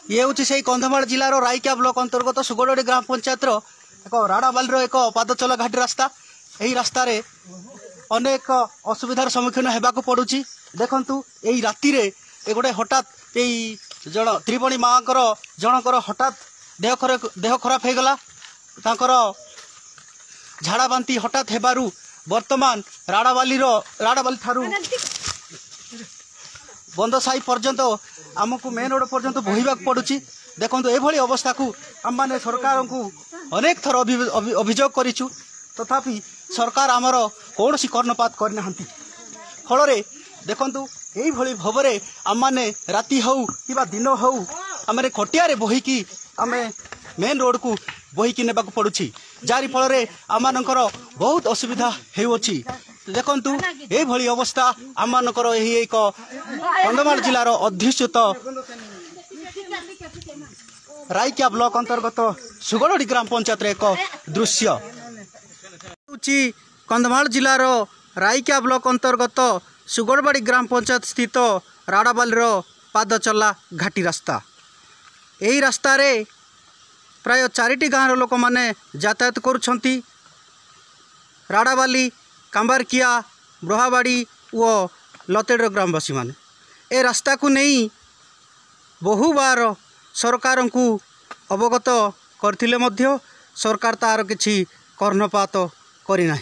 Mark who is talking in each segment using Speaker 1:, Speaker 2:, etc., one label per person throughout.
Speaker 1: ये हूँ से कंधमाल जिलार रायकिया ब्लॉक अंतर्गत सुगड़ोडी ग्राम पंचायत एक राड़ाबाली एक पादचला घाटी रास्ता। यही रास्ता रे अनेक असुविधार सम्मुखीन होगा पड़ुची। देखंतु यही राति रे गोटे हठात यही जन त्रिवेणी माँ जनकर हठात देह खराब हो गला। झाड़ा बांती हठात हेबारु वर्तमान राड़ाबाली ठारू बंदसाई पर्यंत आमको मेन रोड पर्यंत बोहिबाक पड़ुची। देखंतु एभली अवस्था को आम माने सरकार को अनेक थर अभियोग करिछु, तथापि सरकार आमर कौन सी कर्णपात करना। फल देखंतु यही भली भावरे आम माने राति हौ कि दिन हौ आम खटिया बोहिकी आम मेन रोड को बोहिकी नेबाक पड़ुची, जारी फल आम बहुत असुविधा होउछि। देखंतु यही भली अवस्था आम मानकर यही एक कंधमाल जिलार अध्युषित रायकिया ब्लॉक अंतर्गत सुगड़ोडी ग्राम पंचायत एक दृश्य। कंधमाल जिलार रायकिया ब्लॉक अंतर्गत सुगड़बाड़ी ग्राम पंचायत स्थित राड़ाबालीर पादचला घाटी रास्ता। यही रास्ता रे प्राय 4टी गाँव लोक मैंने यातायात करुछंती। राड़ाबाली, कांबारकिया, ब्रहाबाड़ी और लतेड़ ग्रामवासी माने ए रास्ता को नहीं बहु बार सरकार को अवगत करथिले मध्य सरकार तार किछि कर्णपात करिना।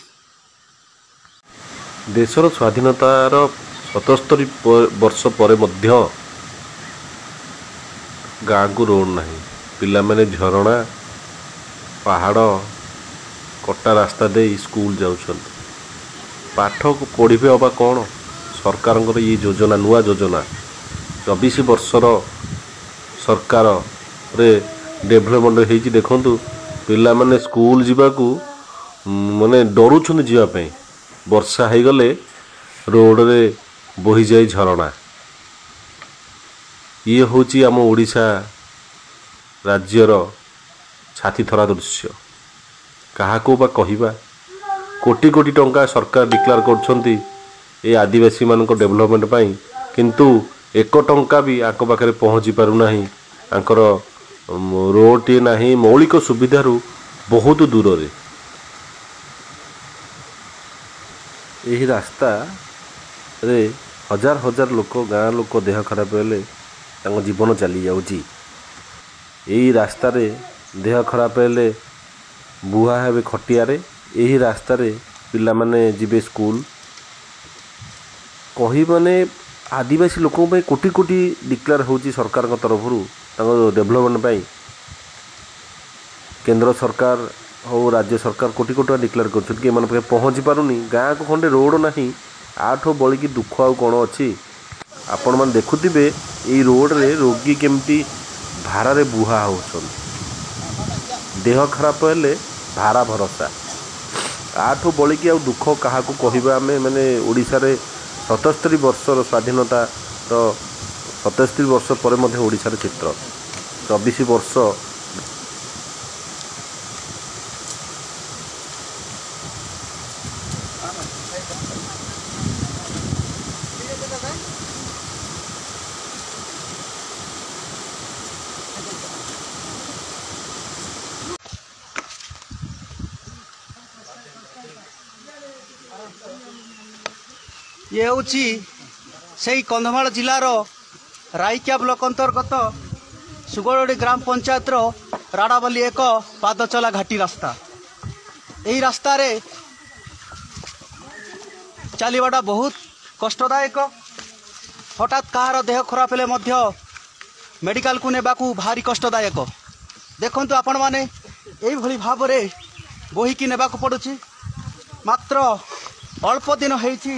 Speaker 2: देशर स्वाधीनतार 77 वर्ष पर मध्य गाँ को रोड नहीं। पिला माने झरणा पहाड़ कटा रास्ता दे स्कूल जाउछन। पाठ को पढ़े अबा कौन सरकार ये योजना नुआ योजना 24 वर्षर सरकार रे डेभलपमेंट होती। देखंतु पिला माने स्कूल जीवाकू माने डरुछन जीवाई। वर्षा हो गले रोड रे बोही जाई झरणा। ये होची आम ओडिशा राज्यर छाती थरा दृश्य। कहा को बा कहिबा। कोटी कोटी टंका सरकार डिक्लेयर करछंती ए आदिवासी मानक डेवलपमेंट पाई, किंतु 1 टंका भी आक पाखे पहुँची पारु नाही। आंकर रोड टे नाही, मौलिक सुविधारू बहुत दूर रे। यही रास्ता रे हजार हजार लोक गाँ लोक देह खराब हेले तांको जीवन चली जाउची। यही रास्ता रे देह खराब हेले बुहा हेबे खटिया रे। यही रास्ता रे पिला माने जिबे स्कूल। कही माने आदिवासी लोकों पे कोटी कोटी डिक्लेयर होची सरकार का तरफ डेवलपमेंट पाई। केंद्र सरकार हो राज्य सरकार कोटी कोटी डिक्लेयर कर कि मन पे पहुँची पारुनी। गाँ को खंडे रोड नहीं। आठ बड़ी की दुख आउ कौन अच्छी। आपण मैंने देखुथिबे ये रोड रे रोगी केमती भारारे बुहा होछन। देह खराब हेले भारा भरोसा। आठो बड़ी की दुख क्या कहवा आम मैंने ओडिशा रे 77 वर्षर स्वाधीनता तो 77 वर्ष पर ओडिशा रे चित्र 24 वर्ष
Speaker 1: ये हूँ से कंधमाल जिलार रायकिया ब्लॉक अंतर्गत सुगड़ोडी ग्राम पंचायत राड़ाबाली एक पादचला घाटी रास्ता। यही रास्ता रे चलवाटा बहुत कष्टदायक। हठात कहार देह खराब हेले मध्य मेडिकल को नेबाकू भारी कष्टदायक। देखंतु आपण माने यही भली भाव रे बोहिकी नेबाकू पड़ुची। मात्र अल्प दिन होईची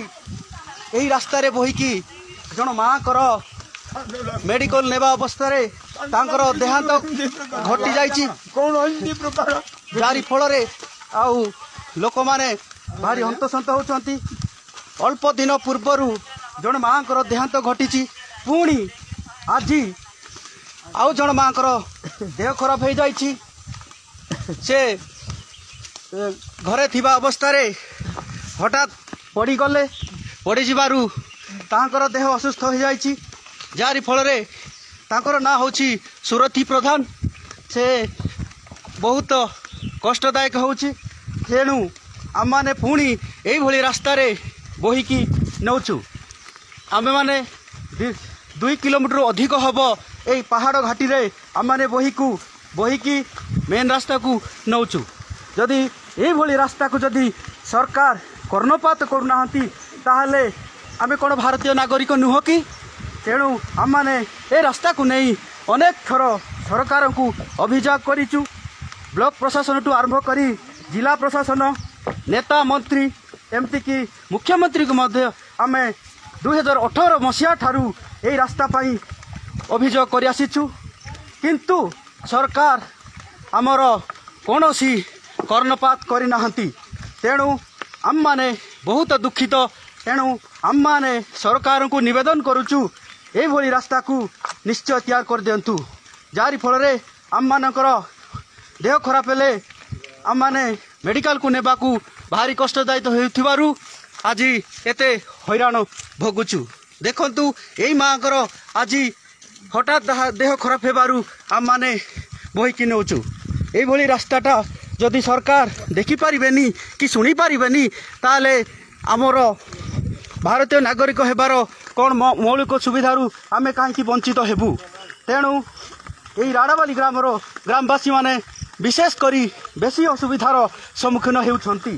Speaker 1: यही रास्ता रे बोहिकी जन माँ कर मेडिकल नेबा अवस्था रे तांकर देहांत घटी जाइची। जारी फल रे आउ लोक माने भारी हंतसंत होचंती। अल्प दिन पूर्वरु जन माँ कर देहांत घटी पुणी आज आउ जन माँ कर देह खराब हो जाइची। से ଘରେ ଥିବା ଅବସ୍ଥାରେ ହଠାତ୍ ପଡ଼ିଗଲେ। ପଡ଼ିଯିବାରୁ ତାଙ୍କର ଦେହ ଅସୁସ୍ଥ ହୋଇଯାଇଛି, ଯାହାରି ଫଳରେ ତାଙ୍କର ନାଁ ହେଉଛି ସୁରଥି ପ୍ରଧାନ। ସେ ବହୁତ କଷ୍ଟଦାୟକ ହେଉଛି। ତେଣୁ ଆମମାନେ ପୁଣି ଏଇଭଳି ରାସ୍ତାରେ ବୋହିକି ନେଉଛୁ। ଆମେମାନେ 2 କିଲୋମିଟର ଅଧିକ ହେବ ଏଇ ପାହାଡ଼ ଘାଟିରେ ଆମମାନେ ବୋହିକି ମେନ୍ ରାସ୍ତାକୁ ନେଉଛୁ। ଯଦି ଏଇଭଳି ରାସ୍ତାକୁ ଯଦି ସରକାର କର୍ଣ୍ଣପାତ କରୁନାହାନ୍ତି ତାହେଲେ ଆମେ କ'ଣ ଭାରତୀୟ ନାଗରିକ ନୁହଁ କି? ତେଣୁ ଆମମାନେ ଏ ରାସ୍ତାକୁ ନେଇ ଅନେକ ଥର ସରକାରଙ୍କୁ ଅଭିଯୋଗ କରିଛୁ। ବ୍ଲକ ପ୍ରଶାସନଠୁ ଆରମ୍ଭ କରି ଜିଲ୍ଲା ପ୍ରଶାସନ, ନେତା ମନ୍ତ୍ରୀ, ଏମିତିକି ମୁଖ୍ୟମନ୍ତ୍ରୀଙ୍କୁ ମଧ୍ୟ ଆମେ 2018 ମସିହା ଠାରୁ ଏହି ରାସ୍ତା ପାଇଁ ଅଭିଯୋଗ କରି ଆସିଛୁ। କିନ୍ତୁ ସରକାର ଆମର କୌଣସି କର୍ଣ୍ଣପାତ କରିନାହାନ୍ତି। ତେଣୁ ଆମମାନେ ବହୁତ ଦୁଃଖିତ। ତେଣୁ ଆମମାନେ ସରକାରଙ୍କୁ ନିବେଦନ କରୁଛୁ ଏଇଭଳି ରାସ୍ତାକୁ ନିଶ୍ଚୟ ତିଆରି କରିଦିଅନ୍ତୁ, ଯାହାରି ଫଳରେ ଆମମାନଙ୍କର ଦେହ ଖରାପ ହେଲେ ଆମମାନେ ମେଡ଼ିକାଲକୁ ନେବାକୁ ଭାରି କଷ୍ଟଦାୟକ ହେଉଥିବାରୁ ଆଜି ଏତେ ହଇରାଣ ଭୋଗୁଛୁ। ଦେଖନ୍ତୁ ଏଇ ମାଆଙ୍କର ଆଜି ହଠାତ୍ ଦେହ ଖରାପ ହେବାରୁ ଆମମାନେ ବୋହିକି ନେଉଛୁ। ଏଇଭଳି ରାସ୍ତାଟା ଯଦି ସରକାର ଦେଖିପାରିବେନି କି ଶୁଣିପାରିବେନି ତାହେଲେ ଆମର ଭାରତୀୟ ନାଗରିକ ହେବାର କ'ଣ ମୌଳିକ ସୁବିଧାରୁ ଆମେ କାହିଁକି ବଞ୍ଚିତ ହେବୁ? ତେଣୁ এই ରାଡ଼ାବାଲି ଗ୍ରାମର ଗ୍ରାମବାସୀମାନେ ବିଶେଷ କରି ବେଶୀ ଅସୁବିଧାର ସମ୍ମୁଖୀନ ହେଉଛନ୍ତି।